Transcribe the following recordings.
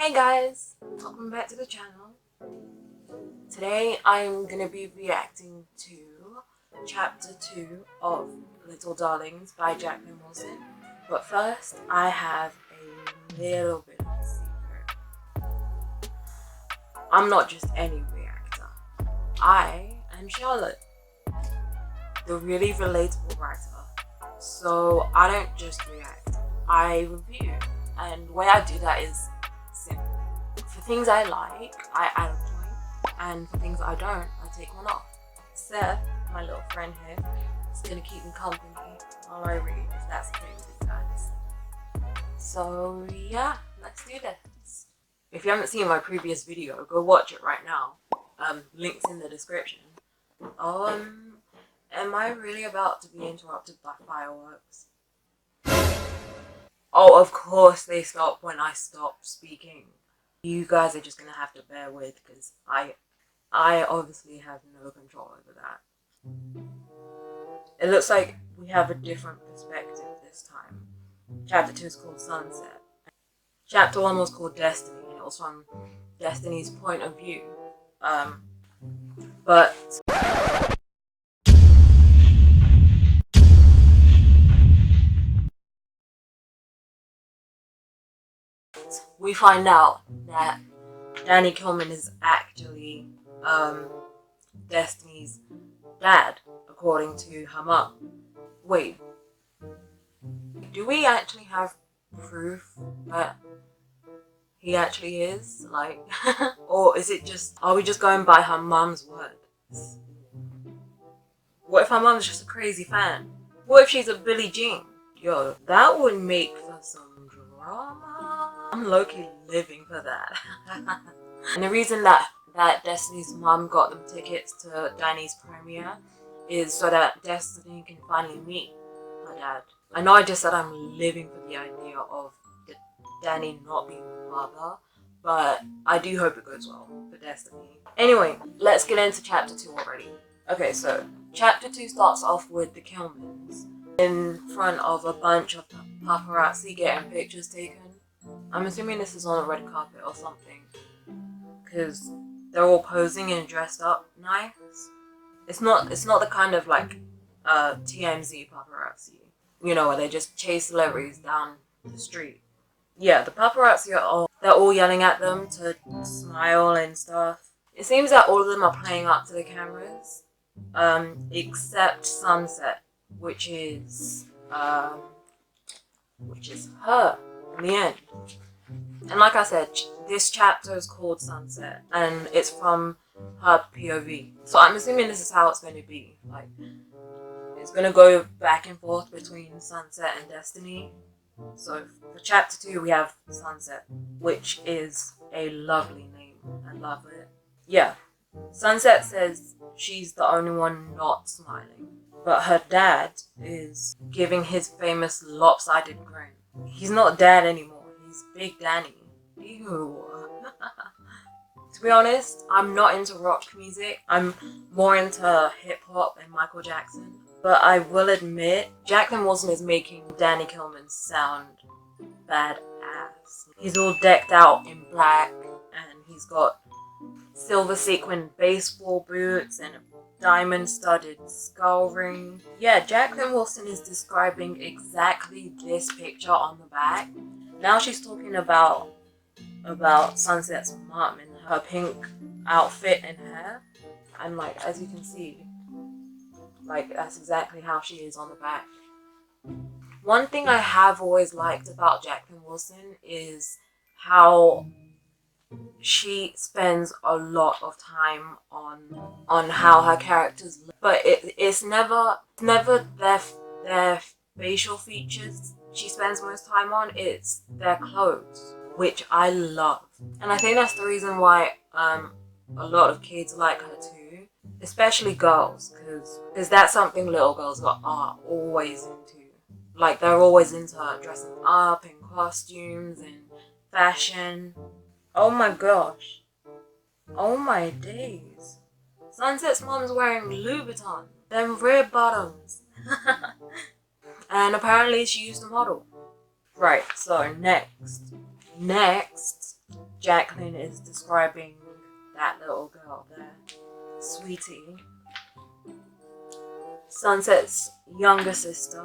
Hey guys, welcome back to the channel. Today I'm gonna be reacting to chapter 2 of Little Darlings by Jacqueline Wilson. But first I have a little bit of a secret. I'm not just any reactor. I am Charlotte, the really relatable writer. So I don't just react, I review. And the way I do that is simple. For things I like, I add a point, and for things I don't, I take one off. Seth, my little friend here, is gonna keep me company while I read, if that's okay with you guys. So yeah, let's do this. If you haven't seen my previous video, go watch it right now. Links in the description. Am I really about to be interrupted by fireworks? Oh, of course they stop when I stop speaking. You guys are just gonna have to bear with, because I obviously have no control over that. It looks like we have a different perspective this time. Chapter 2 is called Sunset. Chapter 1 was called Destiny, and it was from Destiny's point of view. But we find out that Danny Kilman is actually Destiny's dad, according to her mum. Wait, do we actually have proof that he actually is? Like, or is it just, are we just going by her mum's words? What if her mum's just a crazy fan? What if she's a Billie Jean? Yo, that would make for some drama. I'm low-key living for that. And the reason that Destiny's mom got them tickets to Danny's premiere is so that Destiny can finally meet her dad. I know I just said I'm living for the idea of Danny not being the father, but I do hope it goes well for Destiny. Anyway, let's get into chapter 2 already. Okay, so chapter 2 starts off with the Kilmans in front of a bunch of paparazzi getting pictures taken. I'm assuming this is on a red carpet or something, because they're all posing and dressed up nice. It's not the kind of like TMZ paparazzi, you know, where they just chase celebrities down the street. Yeah, the paparazzi they're all yelling at them to smile and stuff. It seems that all of them are playing up to the cameras, except Sunset, which is her in the end. And like I said, this chapter is called Sunset, and it's from her POV. So I'm assuming this is how it's going to be. Like, it's going to go back and forth between Sunset and Destiny. So for chapter 2, we have Sunset, which is a lovely name. I love it. Yeah, Sunset says she's the only one not smiling, but her dad is giving his famous lopsided grin. He's not dad anymore. He's Big Danny. Ew. To be honest, I'm not into rock music. I'm more into hip-hop and Michael Jackson. But I will admit, Jacqueline Wilson is making Danny Kilman sound badass. He's all decked out in black, and he's got silver sequined baseball boots and a diamond-studded skull ring. Yeah, Jacqueline Wilson is describing exactly this picture on the back. Now she's talking about Sunset's mom and her pink outfit and hair. And like, as you can see, like, that's exactly how she is on the back. One thing I have always liked about Jacqueline Wilson is how she spends a lot of time on how her characters look, but it's never their facial features she spends most time on. It's their clothes, which I love, and I think that's the reason why a lot of kids like her too, especially girls, because that's something little girls are always into. Like, they're always into dressing up in costumes and fashion. Oh my gosh. Oh my days. Sunset's mom's wearing Louboutin. Them red bottoms. And apparently she used a model. Right, so next Jacqueline is describing that little girl there, Sweetie, Sunset's younger sister.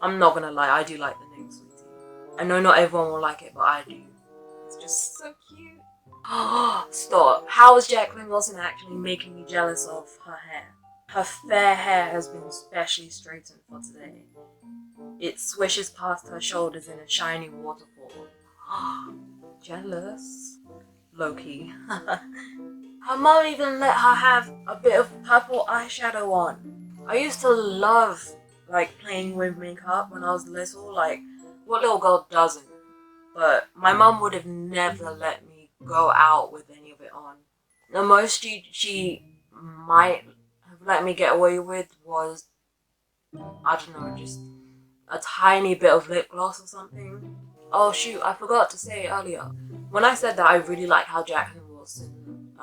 I'm not gonna lie, I do like the name Sweetie. I know not everyone will like it, but I do. It's just so cute. Stop. How is Jacqueline Wilson actually making me jealous of her hair? Her fair hair has been specially straightened for today. It swishes past her shoulders in a shiny waterfall. Jealous? Low-key. Her mum even let her have a bit of purple eyeshadow on. I used to love playing with makeup when I was little. Like, what little girl doesn't? But my mum would have never let me go out with any of it on. The most she might have let me get away with was, I don't know, just a tiny bit of lip gloss or something. Oh shoot, I forgot to say earlier. When I said that I really like how Jacqueline Wilson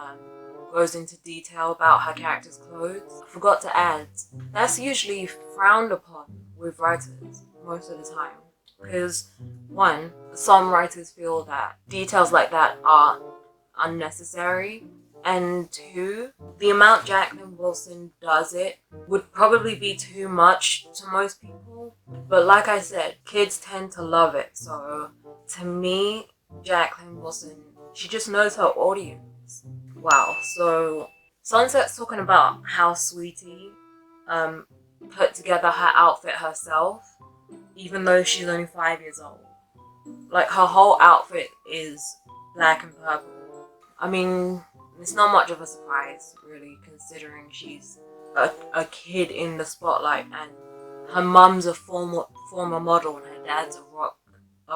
goes into detail about her character's clothes, I forgot to add, that's usually frowned upon with writers most of the time. Because, one, some writers feel that details like that are unnecessary, and two, the amount Jacqueline Wilson does it would probably be too much to most people. But like I said, kids tend to love it, so to me, Jacqueline Wilson, she just knows her audience. Wow, so Sunset's talking about how Sweetie put together her outfit herself, even though she's only 5 years old. Like, her whole outfit is black and purple. I mean, it's not much of a surprise, really, considering she's a kid in the spotlight and her mum's a former model and her dad's a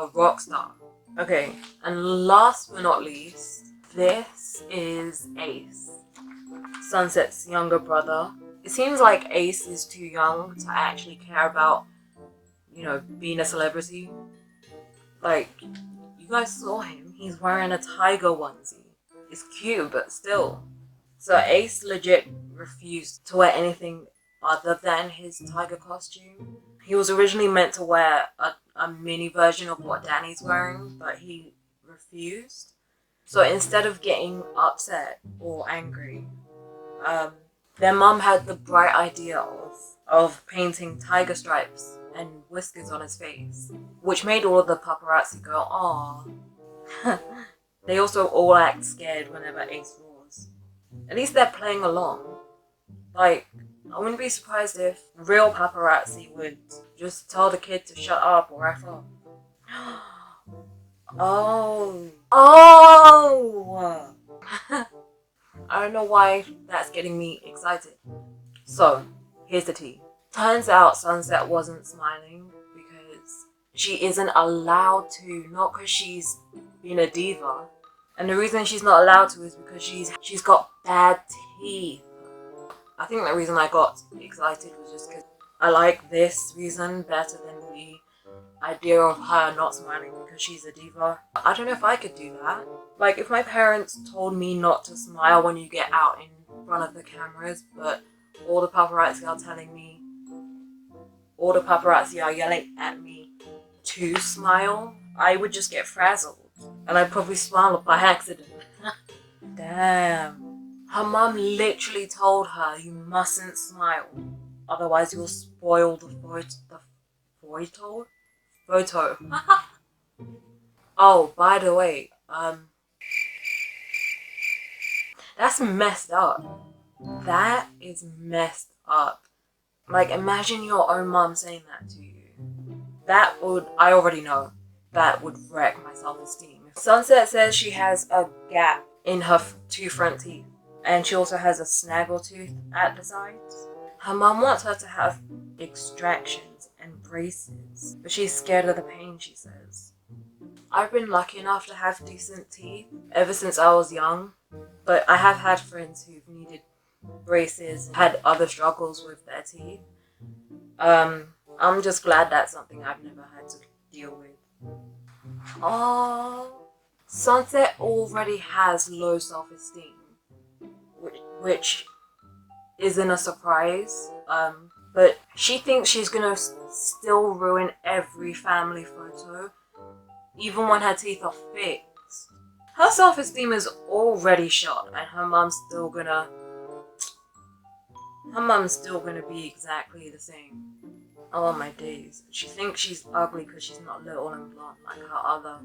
rock star. Okay, and last but not least, this is Ace, Sunset's younger brother. It seems like Ace is too young to actually care about, being a celebrity. Like, you guys saw him. He's wearing a tiger onesie. It's cute, but still. So Ace legit refused to wear anything other than his tiger costume. He was originally meant to wear a mini version of what Danny's wearing, but he refused. So instead of getting upset or angry, their mum had the bright idea of painting tiger stripes and whiskers on his face, which made all of the paparazzi go, "Aww." They also all act scared whenever Ace roars. At least they're playing along. Like, I wouldn't be surprised if real paparazzi would just tell the kid to shut up or F up. Oh. I don't know why that's getting me excited. So, here's the tea. Turns out Sunset wasn't smiling because she isn't allowed to, not because she's being a diva. And the reason she's not allowed to is because she's got bad teeth. I think the reason I got excited was just because I like this reason better than the idea of her not smiling because she's a diva. I don't know if I could do that. Like, if my parents told me not to smile when you get out in front of the cameras, but all the paparazzi are yelling at me to smile, I would just get frazzled. And I'd probably smile by accident. Damn. Her mum literally told her you mustn't smile, otherwise you'll spoil the photo. Oh, by the way, that's messed up. That is messed up. Like, imagine your own mum saying that to you. I already know, that would wreck my self-esteem. Sunset says she has a gap in her two front teeth, and she also has a snaggle tooth at the sides. Her mum wants her to have extractions and braces, but she's scared of the pain, she says. I've been lucky enough to have decent teeth ever since I was young, but I have had friends who've needed braces and had other struggles with their teeth. I'm just glad that's something I've never had to deal with. Oh, Sunset already has low self-esteem, which isn't a surprise, but she thinks she's gonna still ruin every family photo, even when her teeth are fixed. Her self-esteem is already shot, and her mom's still gonna be exactly the same. Oh my days. She thinks she's ugly because she's not little and blonde like her other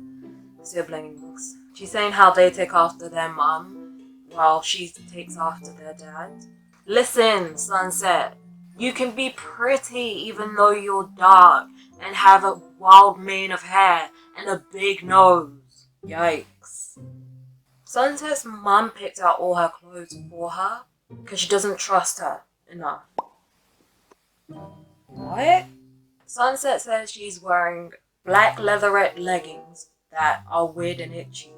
siblings. She's saying how they take after their mom while she takes after their dad. Listen, Sunset. You can be pretty even though you're dark and have a wild mane of hair and a big nose. Yikes. Sunset's mom picked out all her clothes for her because she doesn't trust her enough. What? Sunset says she's wearing black leatherette leggings that are weird and itchy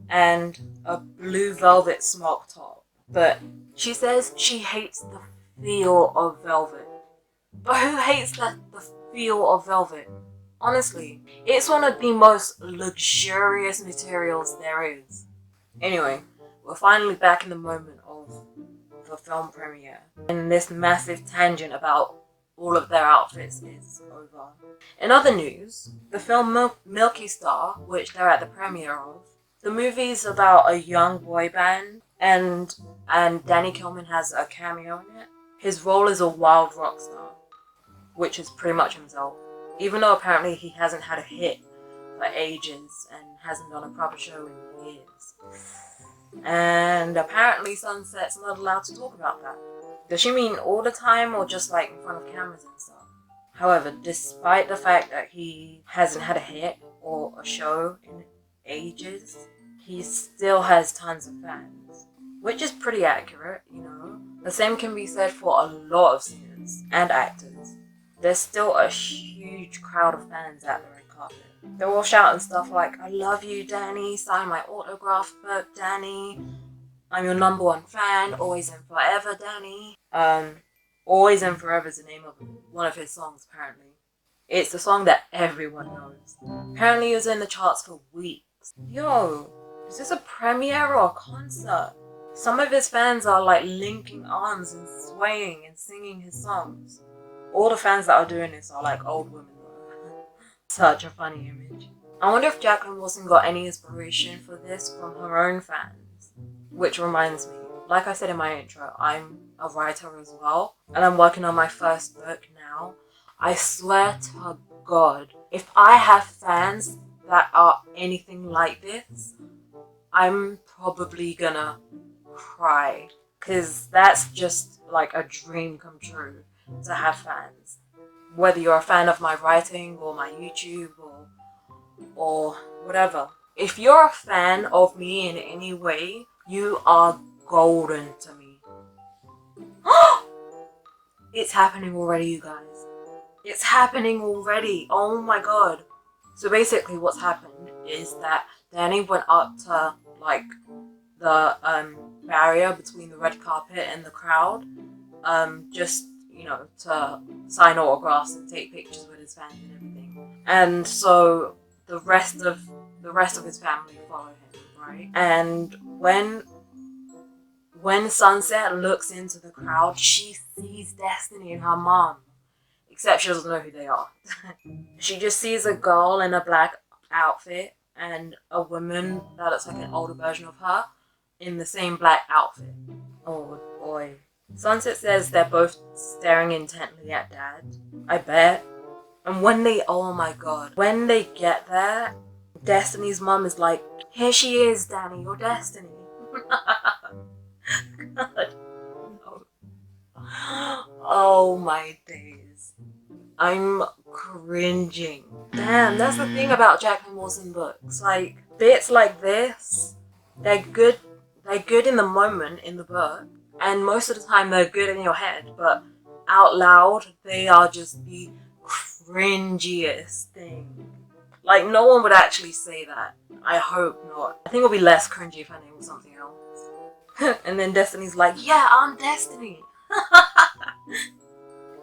and a blue velvet smock top. But she says she hates the feel of velvet. But who hates the feel of velvet? Honestly, it's one of the most luxurious materials there is. Anyway, we're finally back in the moment of the film premiere. And this massive tangent about all of their outfits is over. In other news, the film Milky Star, which they're at the premiere of, the movie's about a young boy band, and Danny Kilman has a cameo in it. His role is a wild rock star, which is pretty much himself. Even though apparently he hasn't had a hit for ages and hasn't done a proper show in years. And apparently Sunset's not allowed to talk about that. Does she mean all the time or just like in front of cameras and stuff? However, despite the fact that he hasn't had a hit or a show in ages, he still has tons of fans. Which is pretty accurate, you know. The same can be said for a lot of singers and actors. There's still a huge crowd of fans at the red carpet. They're all shouting stuff like, "I love you, Danny, sign my autograph book, Danny. I'm your #1 fan, always and forever, Danny." Always and Forever is the name of one of his songs, apparently. It's a song that everyone knows. Apparently it was in the charts for weeks. Yo, is this a premiere or a concert? Some of his fans are like linking arms and swaying and singing his songs. All the fans that are doing this are like old women though. Such a funny image. I wonder if Jacqueline Wilson got any inspiration for this from her own fans. Which reminds me, like I said in my intro, I'm a writer as well, and I'm working on my first book now. I swear to God, if I have fans that are anything like this, I'm probably gonna cry, because that's just like a dream come true to have fans. Whether you're a fan of my writing or my YouTube or whatever. If you're a fan of me in any way, you are golden to me. It's happening already, you guys. It's happening already. Oh my god. So basically what's happened is that Danny went up to like the barrier between the red carpet and the crowd, just, you know, to sign autographs and take pictures with his fans and everything. And so the rest of his family follow him, right? And when Sunset looks into the crowd, she sees Destiny and her mom. Except she doesn't know who they are. She just sees a girl in a black outfit and a woman that looks like an older version of her in the same black outfit. Oh boy. Sunset says they're both staring intently at Dad. I bet. And oh my god. When they get there, Destiny's mom is like, "Here she is, Danny, your Destiny." God. No. Oh my days. I'm cringing. Damn, that's the thing about Jacqueline Wilson books. Like, bits like this, they're good in the moment in the book, and most of the time they're good in your head, but out loud, they are just the cringiest thing. Like, no one would actually say that. I hope not. I think it'll be less cringy if her name was something else. And then Destiny's like, "Yeah, I'm Destiny."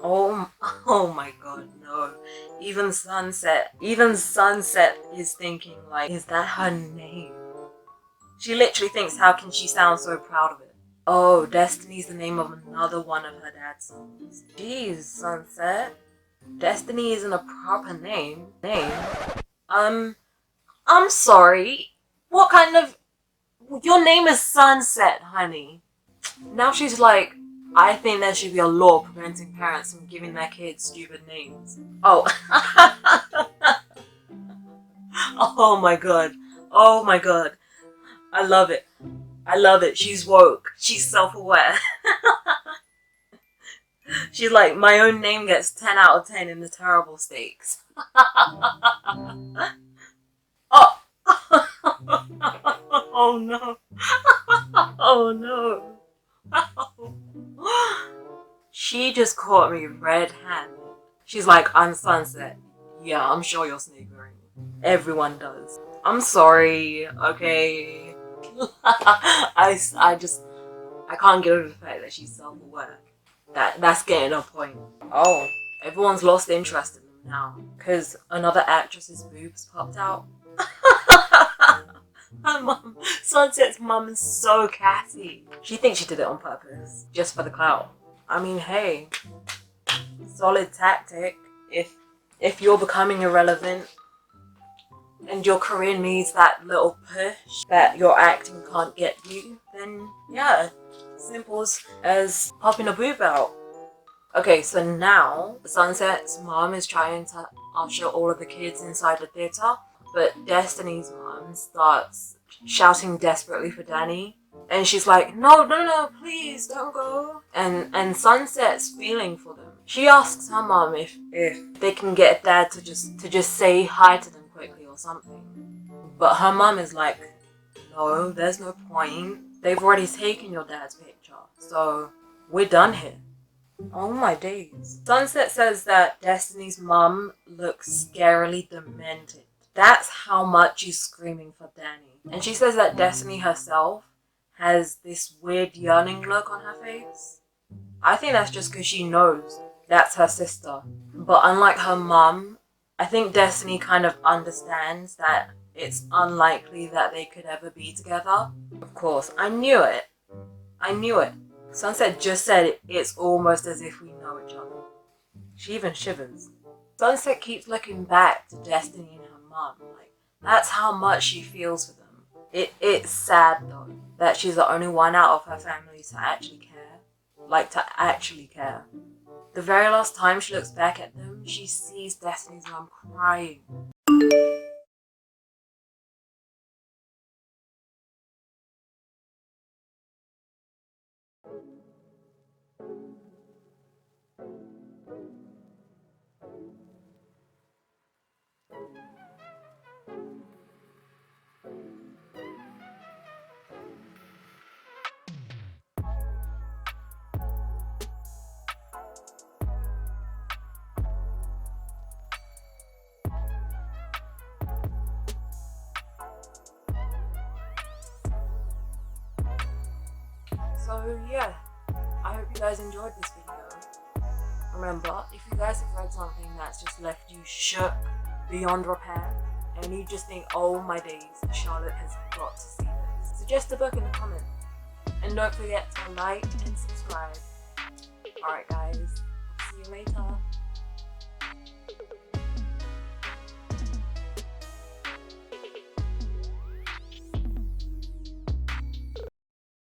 Oh my god, no. Even Sunset is thinking like, is that her name? She literally thinks, how can she sound so proud of it? Oh, Destiny's the name of another one of her dad's songs. Jeez, Sunset. Destiny isn't a proper name. I'm sorry. What kind of... Your name is Sunset, honey. Now she's like, I think there should be a law preventing parents from giving their kids stupid names. Oh. Oh my god. Oh my god. I love it. I love it. She's woke. She's self-aware. She's like, my own name gets 10 out of 10 in the terrible stakes. Oh. Oh no. Oh no. She just caught me red-handed. She's like, I'm Sunset. Yeah, I'm sure you're sniggering. Everyone does. I'm sorry, okay? I can't get over the fact that she's self-aware. That's getting a point. Oh, everyone's lost interest in them now. Because another actress's boobs popped out. Her mum, Sunset's mum is so catty. She thinks she did it on purpose, just for the clout. I mean, hey, solid tactic. If you're becoming irrelevant and your career needs that little push that your acting can't get you, then yeah, simple as popping a boob out. Okay, so now Sunset's mom is trying to usher all of the kids inside the theater, but Destiny's mom starts shouting desperately for Danny, and she's like, no, please don't go. And Sunset's feeling for them. She asks her mom if they can get dad to just say hi to them quickly or something. But her mom is like, no, there's no point. They've already taken your dad's picture, so we're done here. Oh my days. Sunset says that Destiny's mum looks scarily demented. That's how much she's screaming for Danny. And she says that Destiny herself has this weird yearning look on her face. I think that's just because she knows that's her sister. But unlike her mum, I think Destiny kind of understands that it's unlikely that they could ever be together. Of course, I knew it. I knew it. Sunset just said it's almost as if we know each other. She even shivers. Sunset keeps looking back to Destiny and her mum. Like, that's how much she feels for them. It's sad though that she's the only one out of her family to actually care. Like, to actually care. The very last time she looks back at them, she sees Destiny's mum crying. So yeah, I hope you guys enjoyed this video. Remember, if you guys have read something that's just left you shook beyond repair, and you just think, oh my days, Charlotte has got to see this, suggest a book in the comments. And don't forget to like and subscribe. Alright guys, I'll see you later.